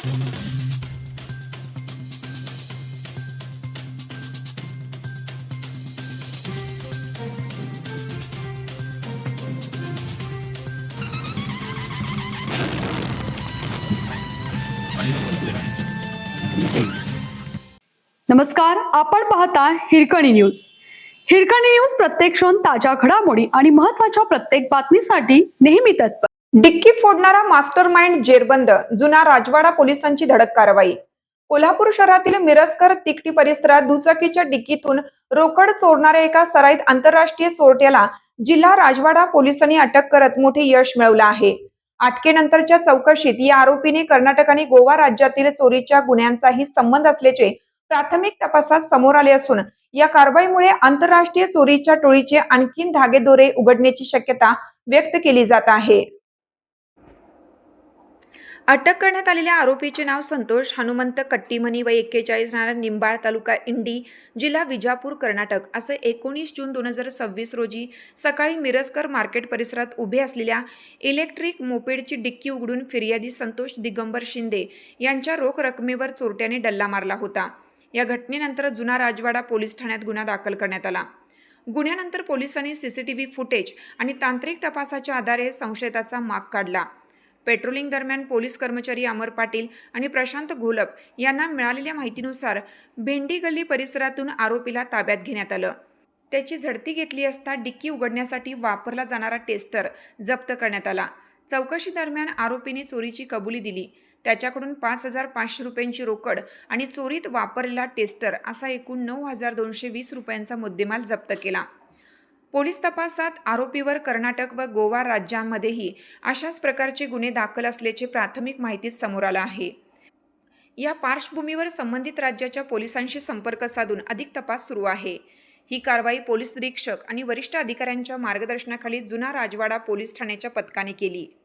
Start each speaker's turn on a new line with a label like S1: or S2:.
S1: नमस्कार, आपण पाहता हिरकणी न्यूज. हिरकणी न्यूज प्रत्येक क्षण ताज्या घडामोडी आणि महत्त्वाच्या प्रत्येक बातमीसाठी नेहमी तत्पर.
S2: डिक्की फोडणारा मास्टरमाइंड जेरबंद, जुना राजवाडा पोलिसांची धडक कारवाई. कोल्हापूर शहरातील मिरजकर तिकटी परिसरात दुचाकीच्या डिक्कीतून रोकड चोरणाऱ्या एका सराईत आंतरराष्ट्रीय चोरट्याला जिल्हा राजवाडा पोलिसांनी अटक करत मोठे यश मिळवलं आहे. अटकेनंतरच्या चौकशीत या आरोपीने कर्नाटक आणि गोवा राज्यातील चोरीच्या गुन्ह्यांचाही संबंध असल्याचे प्राथमिक तपासात समोर आले असून या कारवाईमुळे आंतरराष्ट्रीय चोरीच्या टोळीचे आणखी धागेदोरे उघडण्याची शक्यता व्यक्त केली जात आहे. अटक करण्यात आलेल्या आरोपीचे नाव संतोष हनुमंत कट्टीमनी वय 41, राहणार निंबाळ, तालुका इंडी, जिल्हा विजापूर, कर्नाटक असे 19 जून 2026 रोजी सकाळी मिरजकर मार्केट परिसरात उभे असलेल्या इलेक्ट्रिक मोपेडची डिक्की उघडून फिर्यादी संतोष दिगंबर शिंदे यांच्या रोख रकमेवर चोरट्याने डल्ला मारला होता. या घटनेनंतर जुना राजवाडा पोलीस ठाण्यात गुन्हा दाखल करण्यात आला. गुन्ह्यानंतर पोलिसांनी सीसीटीव्ही फुटेज आणि तांत्रिक तपासाच्या आधारे संशयिताचा माग काढला. पेट्रोलिंग दरम्यान पोलीस कर्मचारी अमर पाटील आणि प्रशांत घोलप यांना मिळालेल्या माहितीनुसार भेंडी गल्ली परिसरातून आरोपीला ताब्यात घेण्यात आलं. त्याची झडती घेतली असता डिक्की उघडण्यासाठी वापरला जाणारा टेस्टर जप्त करण्यात आला. चौकशी दरम्यान आरोपीने चोरीची कबुली दिली. त्याच्याकडून 5,500 रुपयांची रोकड आणि चोरीत वापरलेला टेस्टर असा एकूण 9,220 रुपयांचा मुद्देमाल जप्त केला. पोलीस तपासात आरोपीवर कर्नाटक व गोवा राज्यांमध्येही अशाच प्रकारचे गुन्हे दाखल असल्याचे प्राथमिक माहितीत समोर आलं आहे. या पार्श्वभूमीवर संबंधित राज्याच्या पोलिसांशी संपर्क साधून अधिक तपास सुरू आहे. ही कारवाई पोलीस निरीक्षक आणि वरिष्ठ अधिकाऱ्यांच्या मार्गदर्शनाखाली जुना राजवाडा पोलीस ठाण्याच्या पथकाने केली.